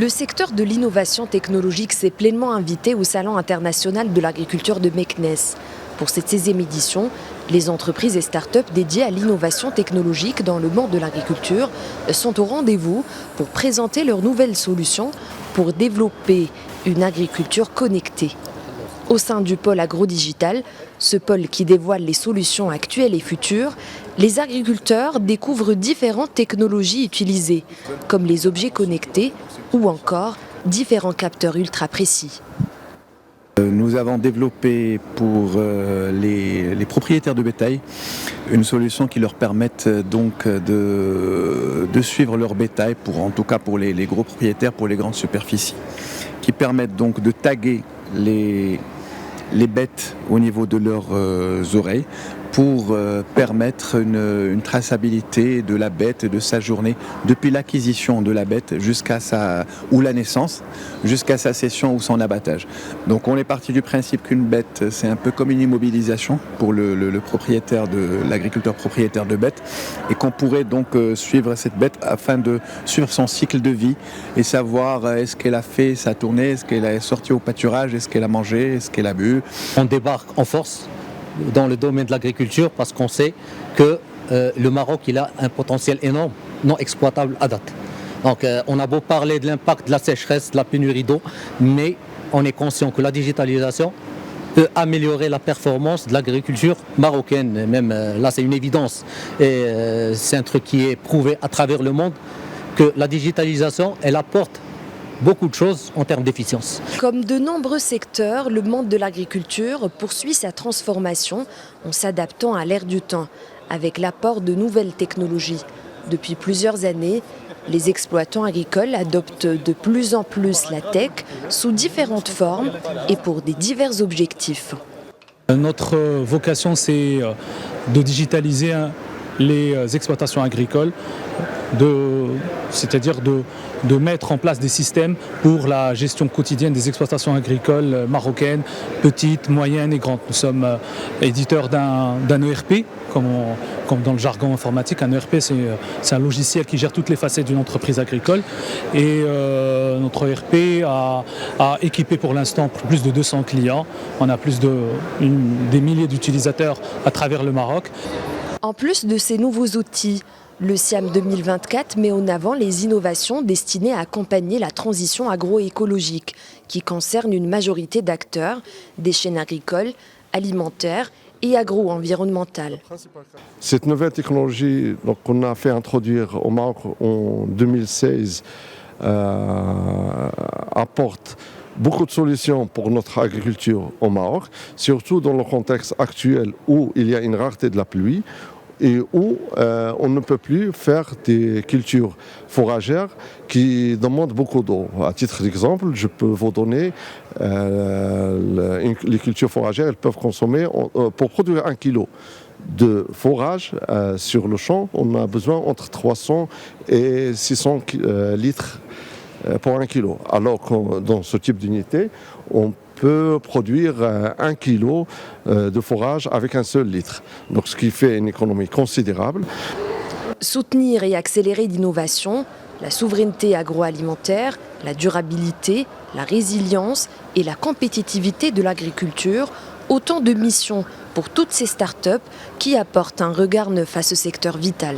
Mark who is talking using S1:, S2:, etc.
S1: Le secteur de l'innovation technologique s'est pleinement invité au Salon international de l'agriculture de Meknès. Pour cette 16e édition, les entreprises et start-up dédiées à l'innovation technologique dans le monde de l'agriculture sont au rendez-vous pour présenter leurs nouvelles solutions pour développer une agriculture connectée. Au sein du pôle agro-digital, ce pôle qui dévoile les solutions actuelles et futures, les agriculteurs découvrent différentes technologies utilisées, comme les objets connectés ou encore différents capteurs ultra précis.
S2: Nous avons développé pour les propriétaires de bétail une solution qui leur permette donc de suivre leur bétail, en tout cas pour les gros propriétaires, pour les grandes superficies, qui permettent donc de taguer les bêtes au niveau de leurs oreilles pour permettre une traçabilité de la bête et de sa journée depuis l'acquisition de la bête ou la naissance jusqu'à sa cession ou son abattage. Donc on est parti du principe qu'une bête c'est un peu comme une immobilisation pour l'agriculteur propriétaire de bêtes et qu'on pourrait donc suivre cette bête afin de suivre son cycle de vie et savoir est-ce qu'elle a fait sa tournée, est-ce qu'elle est sortie au pâturage, est-ce qu'elle a mangé, est-ce qu'elle a bu.
S3: On débarque en force dans le domaine de l'agriculture parce qu'on sait que le Maroc il a un potentiel énorme non exploitable à date. Donc on a beau parler de l'impact de la sécheresse, de la pénurie d'eau, mais on est conscient que la digitalisation peut améliorer la performance de l'agriculture marocaine. Même là c'est une évidence et c'est un truc qui est prouvé à travers le monde que la digitalisation elle apporte beaucoup de choses en termes d'efficience.
S1: Comme de nombreux secteurs, le monde de l'agriculture poursuit sa transformation en s'adaptant à l'ère du temps, avec l'apport de nouvelles technologies. Depuis plusieurs années, les exploitants agricoles adoptent de plus en plus la tech sous différentes formes et pour des divers objectifs.
S4: Notre vocation, c'est de digitaliser les exploitations agricoles, c'est-à-dire de mettre en place des systèmes pour la gestion quotidienne des exploitations agricoles marocaines, petites, moyennes et grandes. Nous sommes éditeurs d'un ERP, comme dans le jargon informatique. Un ERP, c'est un logiciel qui gère toutes les facettes d'une entreprise agricole. Et notre ERP a équipé pour l'instant plus de 200 clients. On a des milliers d'utilisateurs à travers le Maroc.
S1: En plus de ces nouveaux outils, le SIAM 2024 met en avant les innovations destinées à accompagner la transition agroécologique qui concerne une majorité d'acteurs des chaînes agricoles, alimentaires et agro-environnementales.
S5: Cette nouvelle technologie qu'on a fait introduire au Maroc en 2016 apporte beaucoup de solutions pour notre agriculture au Maroc, surtout dans le contexte actuel où il y a une rareté de la pluie et où on ne peut plus faire des cultures fourragères qui demandent beaucoup d'eau. À titre d'exemple, je peux vous donner les cultures fourragères, elles peuvent consommer, pour produire 1 kilo de fourrage sur le champ, on a besoin entre 300 et 600 litres pour 1 kilo. Alors que dans ce type d'unité, on peut produire 1 kilo de fourrage avec un seul litre. Donc ce qui fait une économie considérable.
S1: Soutenir et accélérer l'innovation, la souveraineté agroalimentaire, la durabilité, la résilience et la compétitivité de l'agriculture, autant de missions pour toutes ces start-up qui apportent un regard neuf à ce secteur vital.